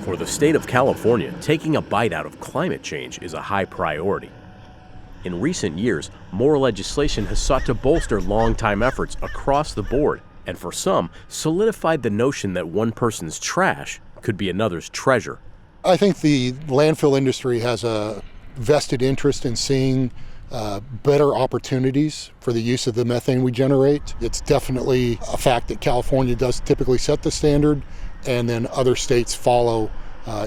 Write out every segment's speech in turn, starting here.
For the state of California, taking a bite out of climate change is a high priority. In recent years, more legislation has sought to bolster longtime efforts across the board, and for some, solidified the notion that one person's trash could be another's treasure. I think the landfill industry has a vested interest in seeing better opportunities for the use of the methane we generate. It's definitely a fact that California does typically set the standard, and then other states follow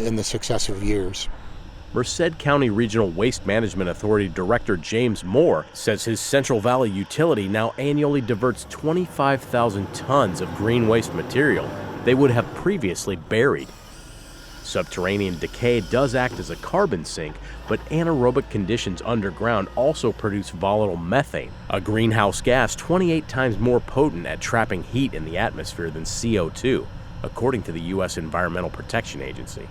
in the successive years. Merced County Regional Waste Management Authority Director James Moore says his Central Valley utility now annually diverts 25,000 tons of green waste material they would have previously buried. Subterranean decay does act as a carbon sink, but anaerobic conditions underground also produce volatile methane, a greenhouse gas 28 times more potent at trapping heat in the atmosphere than CO2, according to the U.S. Environmental Protection Agency.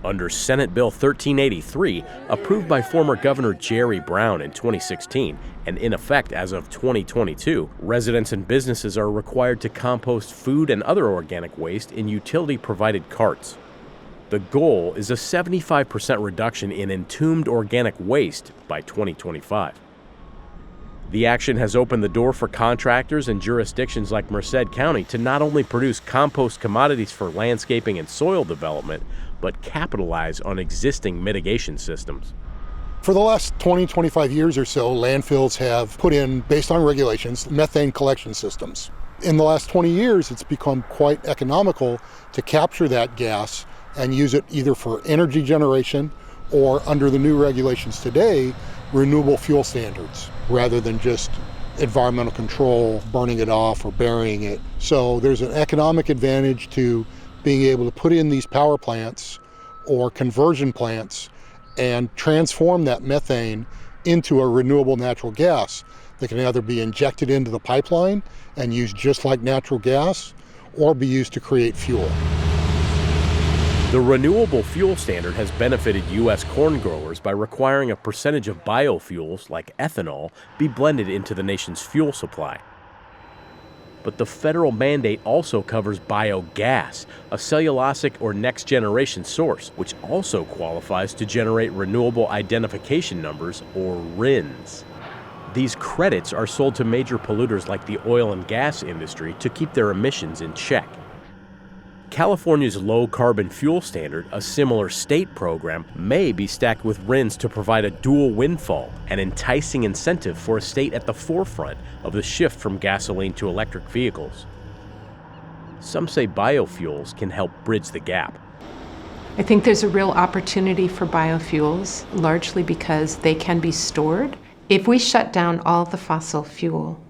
Under Senate Bill 1383, approved by former Governor Jerry Brown in 2016, and in effect as of 2022, residents and businesses are required to compost food and other organic waste in utility-provided carts. The goal is a 75% reduction in entombed organic waste by 2025. The action has opened the door for contractors and jurisdictions like Merced County to not only produce compost commodities for landscaping and soil development, but capitalize on existing mitigation systems. For the last 25 years or so, landfills have put in, based on regulations, methane collection systems. In the last 20 years, it's become quite economical to capture that gas and use it either for energy generation or, under the new regulations today, renewable fuel standards, rather than just environmental control, burning it off or burying it. So there's an economic advantage to being able to put in these power plants or conversion plants and transform that methane into a renewable natural gas that can either be injected into the pipeline and used just like natural gas or be used to create fuel. The renewable fuel standard has benefited U.S. corn growers by requiring a percentage of biofuels, like ethanol, be blended into the nation's fuel supply. But the federal mandate also covers biogas, a cellulosic or next-generation source, which also qualifies to generate renewable identification numbers, or RINs. These credits are sold to major polluters like the oil and gas industry to keep their emissions in check. California's low-carbon fuel standard, a similar state program, may be stacked with RINs to provide a dual windfall, an enticing incentive for a state at the forefront of the shift from gasoline to electric vehicles. Some say biofuels can help bridge the gap. I think there's a real opportunity for biofuels, largely because they can be stored. If we shut down all the fossil fuel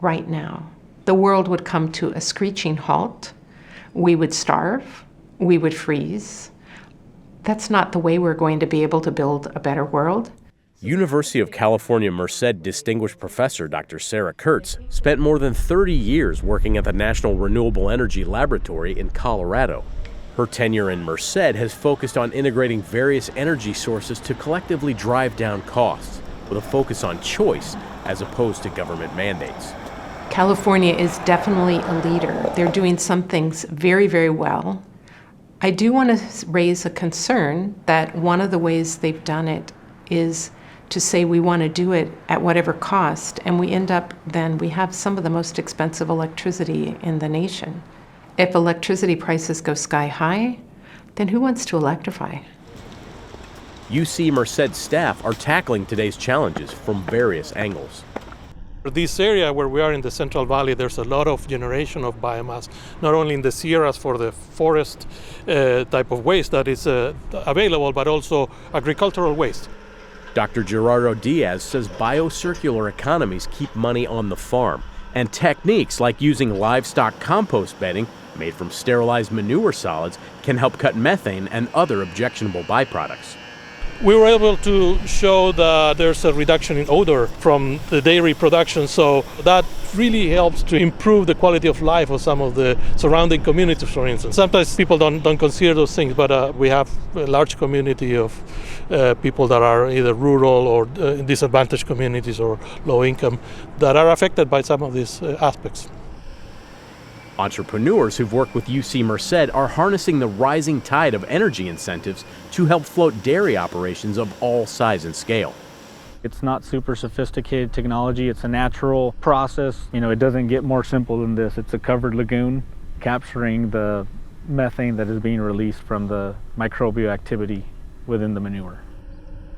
right now, the world would come to a screeching halt. We would starve, we would freeze. That's not the way we're going to be able to build a better world. University of California Merced Distinguished Professor Dr. Sarah Kurtz spent more than 30 years working at the National Renewable Energy Laboratory in Colorado. Her tenure in Merced has focused on integrating various energy sources to collectively drive down costs, with a focus on choice as opposed to government mandates. California is definitely a leader. They're doing some things very, very well. I do want to raise a concern that one of the ways they've done it is to say we want to do it at whatever cost, and we end up then, we have some of the most expensive electricity in the nation. If electricity prices go sky high, then who wants to electrify? UC Merced staff are tackling today's challenges from various angles. This area where we are in the Central Valley, there's a lot of generation of biomass, not only in the Sierras for the forest type of waste that is available, but also agricultural waste. Dr. Gerardo Diaz says biocircular economies keep money on the farm, and techniques like using livestock compost bedding made from sterilized manure solids can help cut methane and other objectionable byproducts. We were able to show that there's a reduction in odor from the dairy production, so that really helps to improve the quality of life of some of the surrounding communities, for instance. Sometimes people don't consider those things, but we have a large community of people that are either rural or disadvantaged communities or low income that are affected by some of these aspects. Entrepreneurs who've worked with UC Merced are harnessing the rising tide of energy incentives to help float dairy operations of all size and scale. It's not super sophisticated technology. It's a natural process. It doesn't get more simple than this. It's a covered lagoon capturing the methane that is being released from the microbial activity within the manure.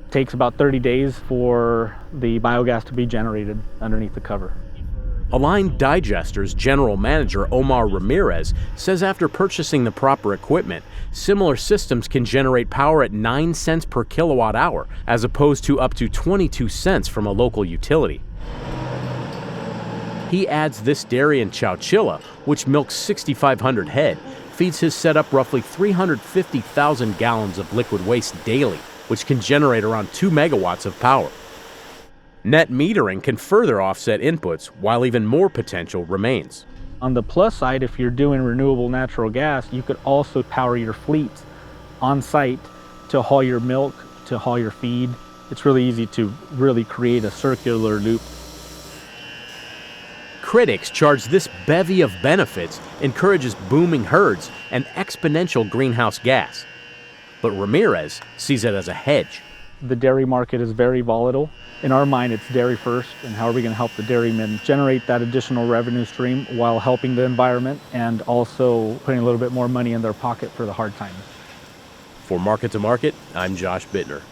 It takes about 30 days for the biogas to be generated underneath the cover. Aligned Digester's general manager Omar Ramirez says after purchasing the proper equipment, similar systems can generate power at 9 cents per kilowatt hour, as opposed to up to 22 cents from a local utility. He adds this dairy in Chowchilla, which milks 6,500 head, feeds his setup roughly 350,000 gallons of liquid waste daily, which can generate around 2 megawatts of power. Net metering can further offset inputs, while even more potential remains. On the plus side, if you're doing renewable natural gas, you could also power your fleets on site to haul your milk, to haul your feed. It's really easy to really create a circular loop. Critics charge this bevy of benefits encourages booming herds and exponential greenhouse gas. But Ramirez sees it as a hedge. The dairy market is very volatile. In our mind, it's dairy first, and how are we going to help the dairymen generate that additional revenue stream while helping the environment and also putting a little bit more money in their pocket for the hard times. For Market to Market, I'm Josh Bittner.